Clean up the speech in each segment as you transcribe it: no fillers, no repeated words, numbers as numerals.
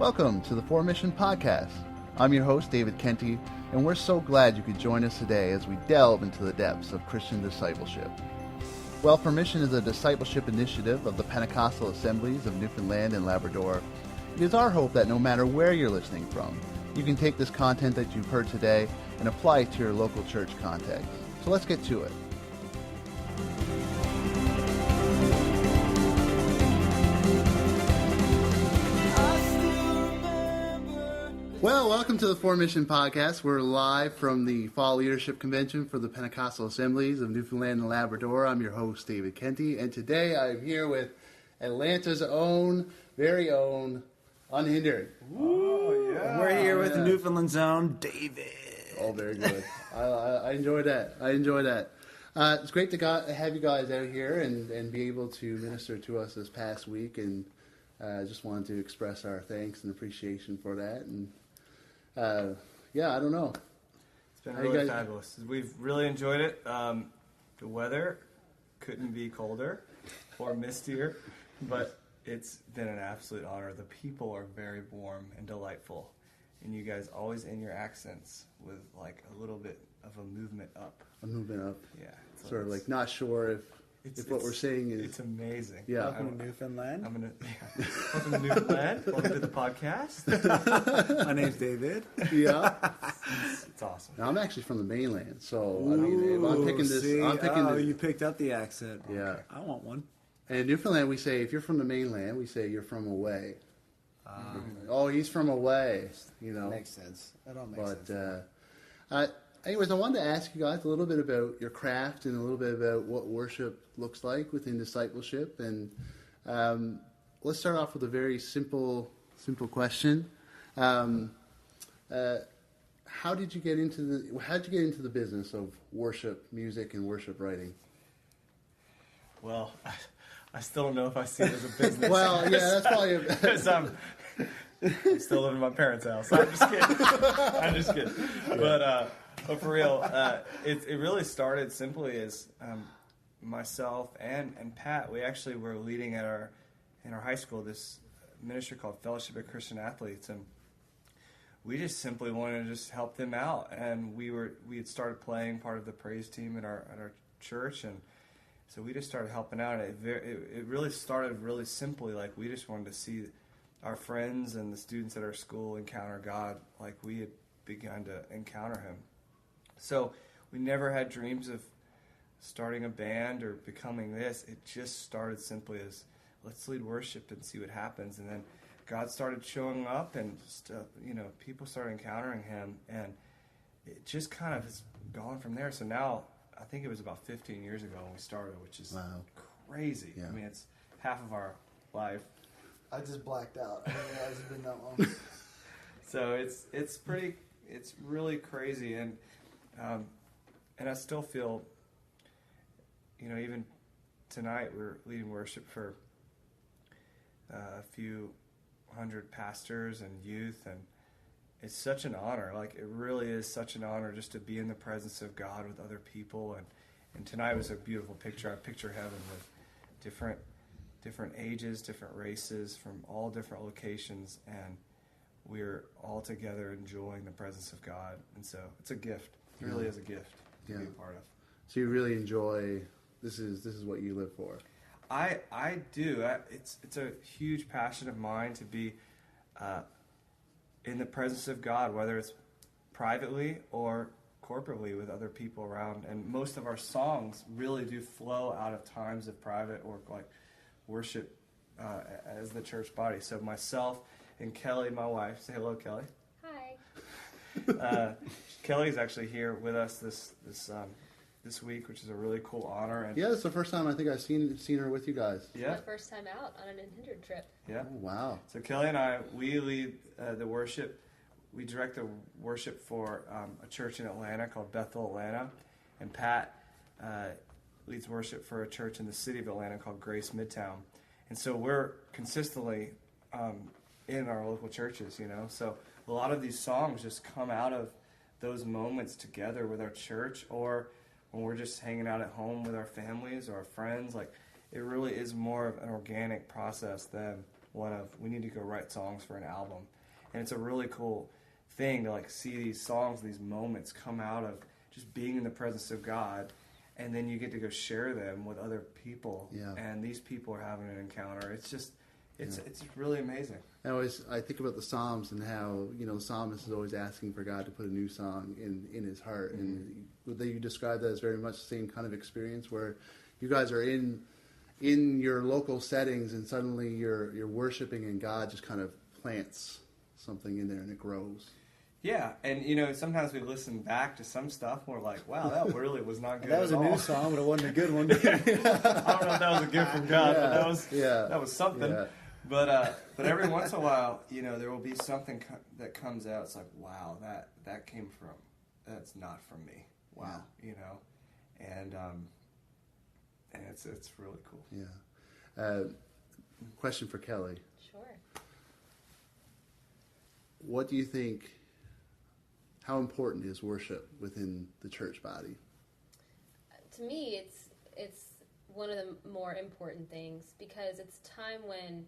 Welcome to the Formission Podcast. I'm your host, David Kenty, and we're so glad you could join us today as we delve into the depths of Christian discipleship. Well, Formission is a discipleship initiative of the Pentecostal Assemblies of Newfoundland and Labrador. It is our hope that no matter where you're listening from, you can take this content that you've heard today and apply it to your local church context. So let's get to it. Well, welcome to the Formission Podcast. We're live from the Fall Leadership Convention for the Pentecostal Assemblies of Newfoundland and Labrador. I'm your host, David Kenty, and today I'm here with Atlanta's own, very own, Unhindered. Oh, yeah. We're here with Newfoundland's own David. Oh, very good. I enjoy that. It's great to have you guys out here and be able to minister to us this past week, and just wanted to express our thanks and appreciation for that. And I don't know. It's been really fabulous. We've really enjoyed it. The weather couldn't be colder or mistier, but it's been an absolute honor. The people are very warm and delightful, and you guys always in your accents with like a little bit of a movement up. A movement up. Yeah. Sort of like not sure if what we're saying is... It's amazing. Yeah. Welcome to Newfoundland. Welcome to Newfoundland. Welcome to the podcast. My name's David. Yeah. It's awesome. Now, I'm actually from the mainland, so Ooh, I'm picking this... you picked up the accent. Yeah. Okay. I want one. And in Newfoundland, we say, if you're from the mainland, we say you're from away. Oh, he's from away, you know. Makes sense. That all makes sense. Anyways, I wanted to ask you guys a little bit about your craft and a little bit about what worship looks like within discipleship. And let's start off with a very simple question. How did you get into the business of worship music and worship writing? Well, I still don't know if I see it as a business. Well, yeah, that's probably because I'm still living in my parents' house. I'm just kidding. But for real, it really started simply as myself and Pat. We actually were leading in our high school this ministry called Fellowship of Christian Athletes, and we just simply wanted to just help them out. And we had started playing part of the praise team at our church, and so we just started helping out. And it really started really simply, like we just wanted to see our friends and the students at our school encounter God like we had begun to encounter Him. So we never had dreams of starting a band or becoming this. It just started simply as, let's lead worship and see what happens. And then God started showing up, and people started encountering Him, and it just kind of has gone from there. So now, I think it was about 15 years ago when we started, which is crazy. Yeah. I mean, it's half of our life. I just blacked out. I didn't realize it's been that long. So it's really crazy, and I still feel, even tonight we're leading worship for a few hundred pastors and youth, and it's such an honor. Like, it really is such an honor just to be in the presence of God with other people, and tonight was a beautiful picture. I picture heaven with different ages, different races from all different locations, and we're all together enjoying the presence of God. And so it's a gift. It really is a gift to be a part of. So you really enjoy, this is what you live for. I do. It's a huge passion of mine to be in the presence of God, whether it's privately or corporately with other people around. And most of our songs really do flow out of times of private or like worship as the church body. So myself and Kelly, my wife, say hello, Kelly. Hi. Kelly's actually here with us this week, which is a really cool honor. And yeah, it's the first time I think I've seen her with you guys. Yeah. My first time out on an Unhindered trip. Yeah. Oh, wow. So Kelly and I, we lead the worship. We direct the worship for a church in Atlanta called Bethel Atlanta, and Pat leads worship for a church in the city of Atlanta called Grace Midtown. And so we're consistently in our local churches, So a lot of these songs just come out of those moments together with our church, or when we're just hanging out at home with our families or our friends. Like, it really is more of an organic process than we need to go write songs for an album. And it's a really cool thing to like see these songs, these moments come out of just being in the presence of God, and then you get to go share them with other people, and these people are having an encounter. It's just, it's really amazing. I think about the Psalms and how, the psalmist is always asking for God to put a new song in his heart. And you describe that as very much the same kind of experience where you guys are in your local settings and suddenly you're worshiping and God just kind of plants something in there and it grows. Yeah, and sometimes we listen back to some stuff and we're like, wow, that really was not good. That was at a all. new song, but it wasn't a good one. I don't know if that was a gift from God, but that was something. Yeah. But every once in a while, there will be something that comes out. It's like, wow, that came from, that's not from me. Wow, and it's really cool. Yeah. Question for Kelly. Sure. What do you think? How important is worship within the church body? To me, it's one of the more important things because it's time when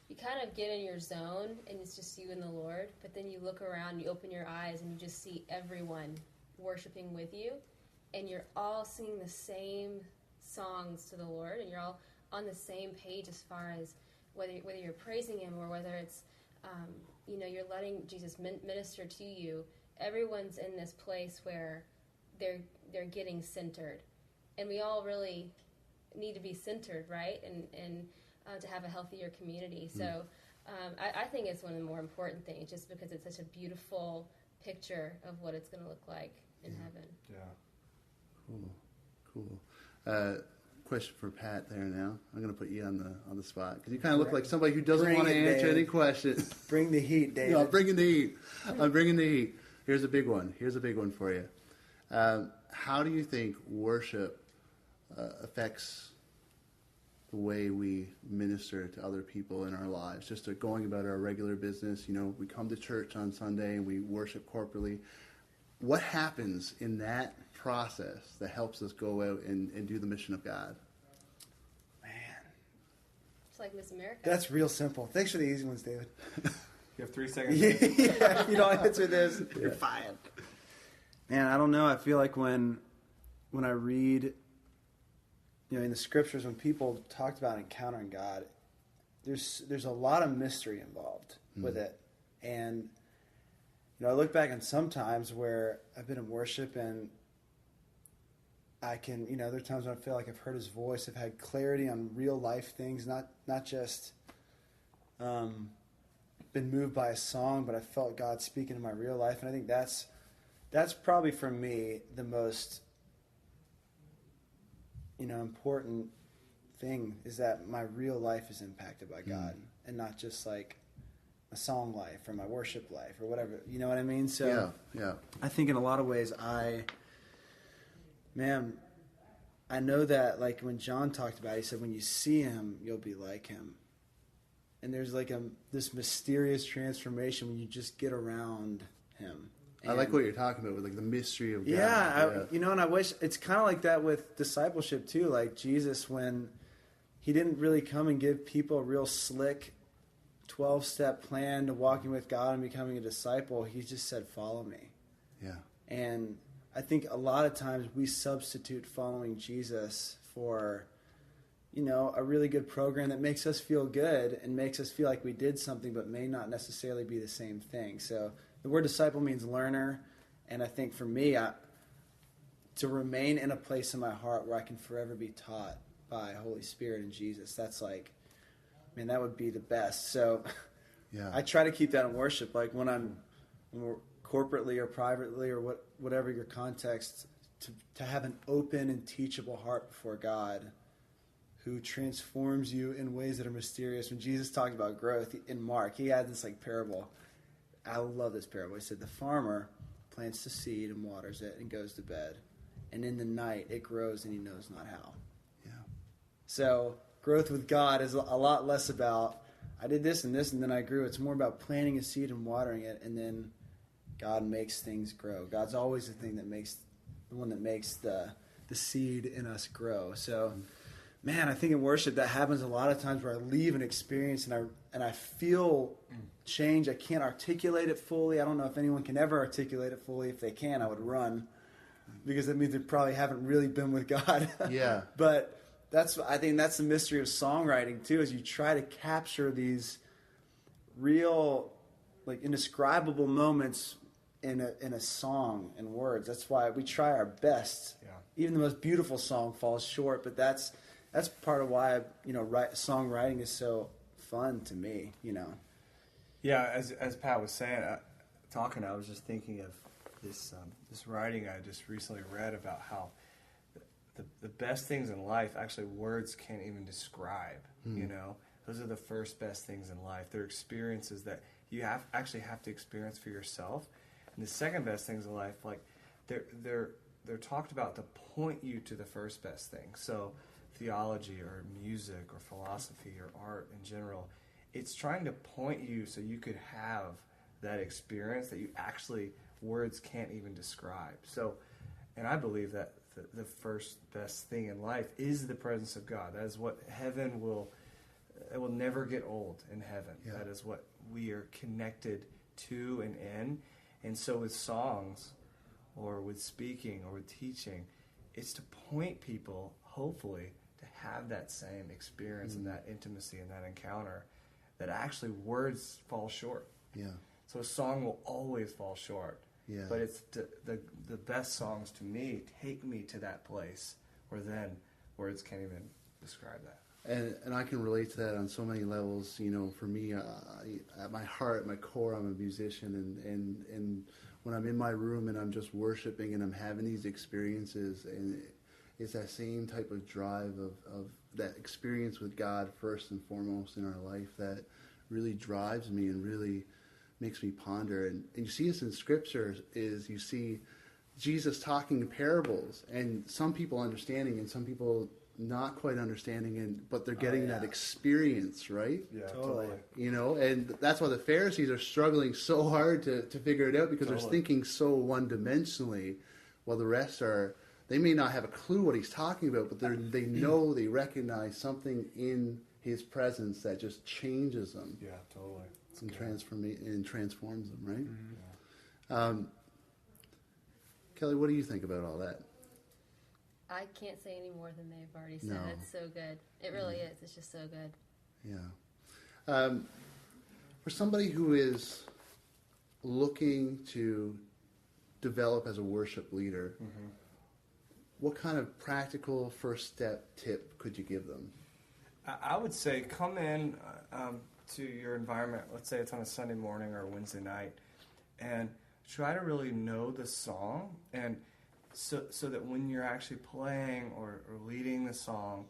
you kind of get in your zone and it's just you and the Lord, but then you look around, you open your eyes, and you just see everyone worshiping with you, and you're all singing the same songs to the Lord, and you're all on the same page as far as whether you're praising Him or whether it's you're letting Jesus minister to you. Everyone's in this place where they're getting centered, and we all really need to be centered, right? And to have a healthier community. So I think it's one of the more important things, just because it's such a beautiful picture of what it's going to look like in heaven. Yeah. Cool. Question for Pat there now. I'm going to put you on the spot because you kind of look like somebody who doesn't want to answer any questions. Bring the heat, David. No, I'm bringing the heat. Here's a big one for you. How do you think worship affects the way we minister to other people in our lives? Just going about our regular business. We come to church on Sunday and we worship corporately. What happens in that process that helps us go out and do the mission of God? Man. It's like Miss America. That's real simple. Thanks for the easy ones, David. You have 3 seconds. Yeah, if you don't answer this, you're fired. Man, I don't know. I feel like when I read, in the scriptures, when people talked about encountering God, there's a lot of mystery involved with it. And, I look back on some times where I've been in worship and I can, there are times when I feel like I've heard His voice. I've had clarity on real life things, not just been moved by a song, but I felt God speaking in my real life. And I think that's probably for me the most, important thing is that my real life is impacted by God and not just like a song life or my worship life or whatever. You know what I mean? So yeah. I think in a lot of ways I know that, like when John talked about it, he said, when you see Him, you'll be like Him. And there's like this mysterious transformation when you just get around Him. And I like what you're talking about with like the mystery of God. Yeah, and I wish it's kind of like that with discipleship too. Like Jesus, when He didn't really come and give people a real slick 12-step plan to walking with God and becoming a disciple, He just said, follow me. Yeah. And I think a lot of times we substitute following Jesus for, a really good program that makes us feel good and makes us feel like we did something but may not necessarily be the same thing. So the word disciple means learner, and I think for me, to remain in a place in my heart where I can forever be taught by Holy Spirit and Jesus, that's like, man, that would be the best. So yeah. I try to keep that in worship, like when we're corporately or privately or whatever your context, to have an open and teachable heart before God who transforms you in ways that are mysterious. When Jesus talked about growth in Mark, He had this like parable. I love this parable. He said, the farmer plants the seed and waters it and goes to bed. And in the night it grows and he knows not how. Yeah. So growth with God is a lot less about, I did this and then I grew. It's more about planting a seed and watering it, and then God makes things grow. God's always the one that makes the seed in us grow. So, man, I think in worship that happens a lot of times where I leave an experience and I feel change. I can't articulate it fully. I don't know if anyone can ever articulate it fully. If they can, I would run, because that means they probably haven't really been with God. Yeah. But I think that's the mystery of songwriting too, is you try to capture these real, like, indescribable moments in a song and words. That's why we try our best. Yeah. Even the most beautiful song falls short, but that's part of why, songwriting is so fun to me, Yeah, as Pat was saying, talking, I was just thinking of this writing I just recently read about how the best things in life, actually words can't even describe, Those are the first best things in life. They're experiences that you actually have to experience for yourself. And the second best things in life, like, they're talked about to point you to the first best thing. So theology or music or philosophy or art in general, it's trying to point you so you could have that experience that you actually, words can't even describe. So, and I believe that the first best thing in life is the presence of God. That is what heaven will, it will never get old in heaven. Yeah. That is what we are connected to and in. And so with songs or with speaking or with teaching, it's to point people, hopefully, to have that same experience and that intimacy and that encounter, that actually words fall short. Yeah. So a song will always fall short. Yeah. But it's the best songs to me take me to that place where then words can't even describe that. And I can relate to that on so many levels. For me, at my heart, at my core, I'm a musician, and when I'm in my room and I'm just worshiping and I'm having these experiences, and it's that same type of drive of that experience with God first and foremost in our life that really drives me and really makes me ponder. And you see this in Scripture, is you see Jesus talking in parables, and some people understanding and some people not quite understanding, but they're getting that experience, right? Yeah, totally. And that's why the Pharisees are struggling so hard to figure it out, because they're thinking so one-dimensionally, while the rest they may not have a clue what he's talking about, but they know, they recognize something in his presence that just changes them. Yeah, totally. And transforms them, right? Mm-hmm. Kelly, what do you think about all that? I can't say any more than they've already said. No. It's so good. It really is. It's just so good. Yeah. For somebody who is looking to develop as a worship leader, what kind of practical first step tip could you give them? I would say come in to your environment. Let's say it's on a Sunday morning or a Wednesday night, and try to really know the song, and so that when you're actually playing or leading the song,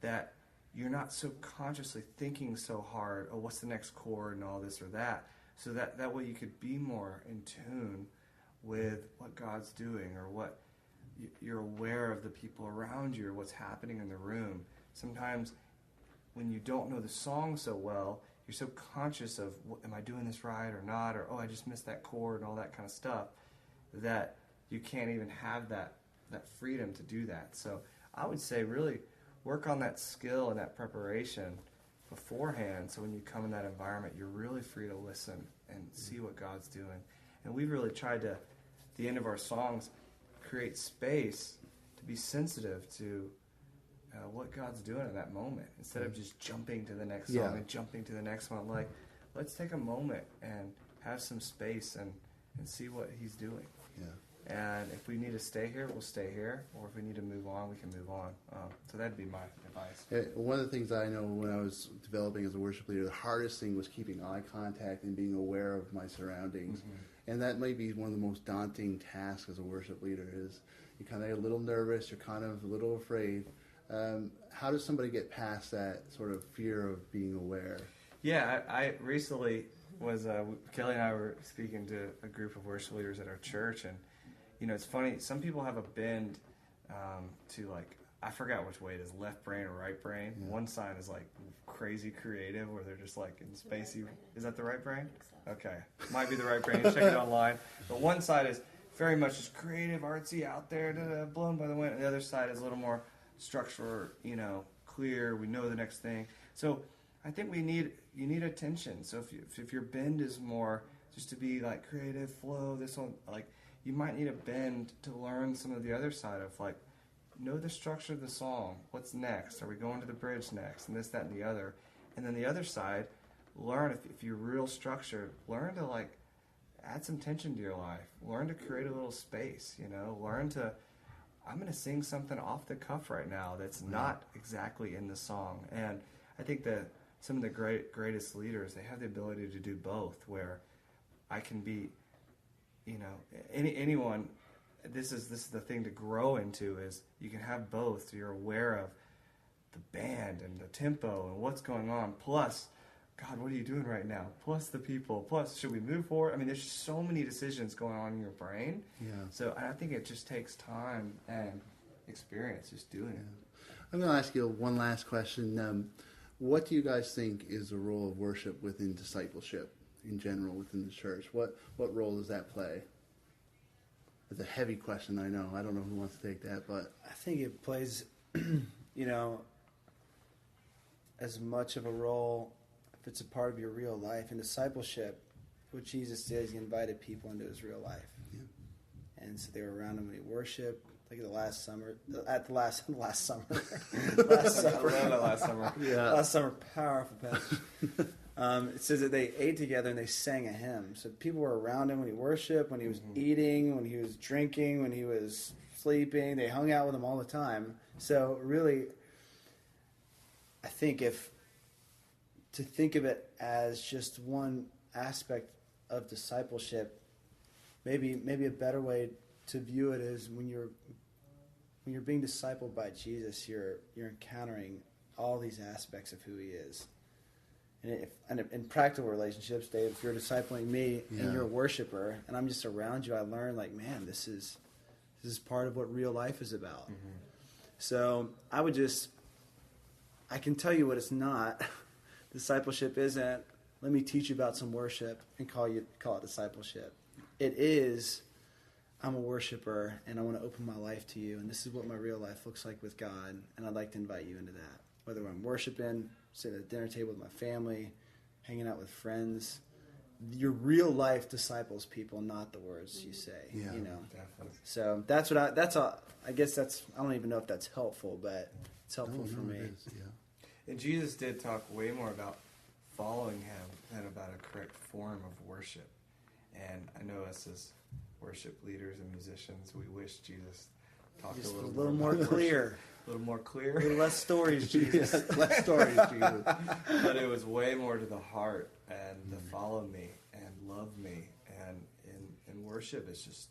that you're not so consciously thinking so hard, oh, what's the next chord and all this or that, so that way you could be more in tune with what God's doing, or what you're aware of the people around you or what's happening in the room. Sometimes when you don't know the song so well, you're so conscious of, am I doing this right or not, or, oh, I just missed that chord and all that kind of stuff, that you can't even have that freedom to do that. So I would say really work on that skill and that preparation beforehand, so when you come in that environment, you're really free to listen and see what God's doing. And we've really tried to, at the end of our songs, create space to be sensitive to what God's doing in that moment, instead of just jumping to the next song and jumping to the next one. Like, let's take a moment and have some space and see what he's doing. Yeah. And if we need to stay here, we'll stay here. Or if we need to move on, we can move on. So that'd be my advice. One of the things I know when I was developing as a worship leader, the hardest thing was keeping eye contact and being aware of my surroundings. And that might be one of the most daunting tasks as a worship leader, is you're kind of a little nervous, you're kind of a little afraid. How does somebody get past that sort of fear of being aware? Yeah, I recently was, Kelly and I were speaking to a group of worship leaders at our church, and it's funny, some people have a bend to, like, I forgot which way it is, left brain or right brain. Yeah. One side is like crazy creative, where they're just like in spacey. Is that the right brain? Okay, might be the right brain. Check it online. But one side is very much just creative, artsy, out there, blown by the wind. And the other side is a little more structure, clear. We know the next thing. So I think you need attention. So if your bend is more just to be like creative flow, this one, like you might need a bend to learn some of the other side of like know the structure of the song. What's next? Are we going to the bridge next? And this, that, and the other. And then the other side, learn if you're real structured, learn to like add some tension to your life. Learn to create a little space. Learn to. I'm going to sing something off the cuff right now that's not exactly in the song. And I think that some of the greatest leaders, they have the ability to do both, where I can be, anyone, this is the thing to grow into, is you can have both. So you're aware of the band and the tempo and what's going on, plus, God, what are you doing right now? Plus the people, plus should we move forward? I mean, there's so many decisions going on in your brain. Yeah. So I think it just takes time and experience just doing it. I'm going to ask you one last question. What do you guys think is the role of worship within discipleship in general within the church? What role does that play? It's a heavy question, I know. I don't know who wants to take that, but I think it plays, as much of a role if it's a part of your real life. In discipleship, what Jesus did is he invited people into his real life. Yeah. And so they were around him when he worshiped. Like last summer. I love that last summer. Yeah. Last summer, powerful passage. It says that they ate together and they sang a hymn. So people were around him when he worshiped, when he was eating, when he was drinking, when he was sleeping. They hung out with him all the time. So really, I think to think of it as just one aspect of discipleship, maybe a better way to view it is when you're being discipled by Jesus, you're encountering all these aspects of who he is. And in practical relationships, Dave, if you're discipling me and you're a worshiper and I'm just around you, I learn like, man, this is part of what real life is about. Mm-hmm. So I can tell you what it's not. Discipleship isn't, let me teach you about some worship and call it discipleship. It is, I'm a worshiper and I want to open my life to you, and this is what my real life looks like with God, and I'd like to invite you into that. Whether I'm worshiping, sitting at the dinner table with my family, hanging out with friends, your real life disciples people, not the words you say. Yeah, definitely. So I guess I don't even know if that's helpful, but it's helpful for me. It is, yeah. And Jesus did talk way more about following him than about a correct form of worship. And I know us as worship leaders and musicians, we wish Jesus talked just a little more clear. A little more clear. A little less stories, Jesus. Less stories, Jesus. But it was way more to the heart and the follow me and love me. And in worship, it just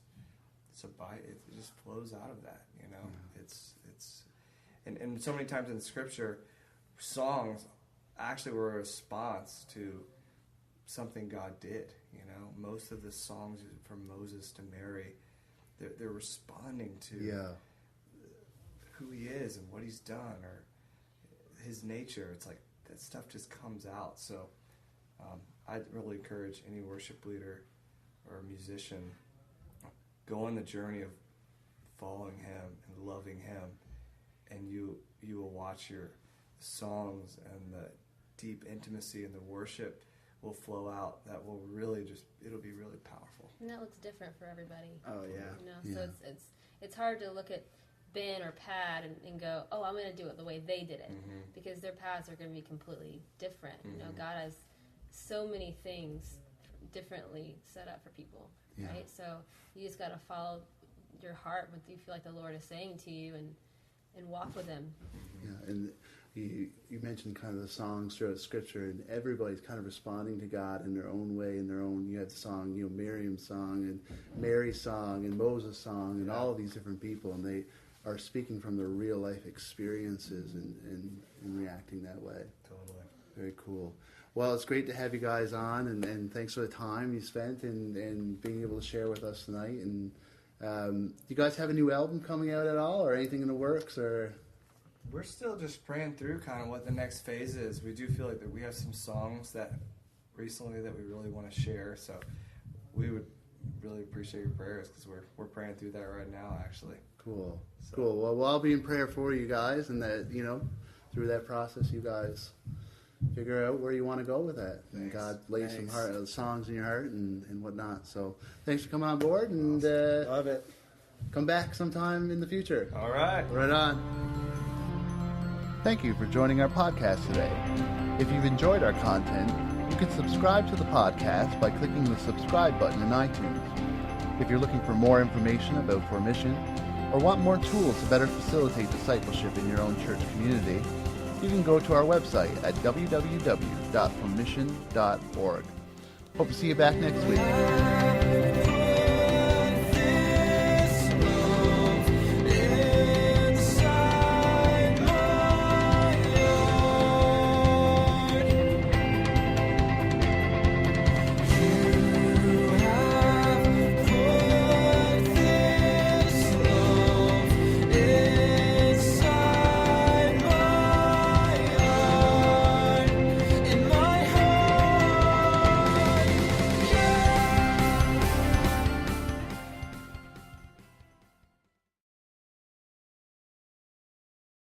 flows out of that, And so many times in Scripture, songs actually were a response to something God did. Most of the songs from Moses to Mary, they're responding to who he is and what he's done or his nature. It's like that stuff just comes out. So I'd really encourage any worship leader or musician, go on the journey of following him and loving him, and you will watch your songs and the deep intimacy and the worship will flow out. That will really it'll be really powerful. And that looks different for everybody. Oh yeah. So it's hard to look at Ben or Pat and go, oh, I'm going to do it the way they did it, because their paths are going to be completely different. God has so many things differently set up for people, right? So you just got to follow your heart, what you feel like the Lord is saying to you, and walk with him. Yeah, and you mentioned kind of the songs throughout Scripture, and everybody's kind of responding to God in their own way, you had the song, Miriam's song, and Mary's song, and Moses' song, and all of these different people, and they are speaking from their real life experiences and reacting that way. Totally. Very cool. Well, it's great to have you guys on, and thanks for the time you spent and being able to share with us tonight. And do you guys have a new album coming out at all, or anything in the works, or? We're still just praying through kind of what the next phase is. We do feel like that we have some songs that recently that we really want to share, so we would really appreciate your prayers, because we're praying through that right now, actually. Cool. Well, I'll be in prayer for you guys, and that through that process, you guys figure out where you want to go with that. And God lays some songs in your heart and whatnot. So thanks for coming on board, and Love it. come back sometime in the future. All right. Right on. Thank you for joining our podcast today. If you've enjoyed our content, you can subscribe to the podcast by clicking the subscribe button in iTunes. If you're looking for more information about Formission or want more tools to better facilitate discipleship in your own church community, you can go to our website at www.formission.org. Hope to see you back next week.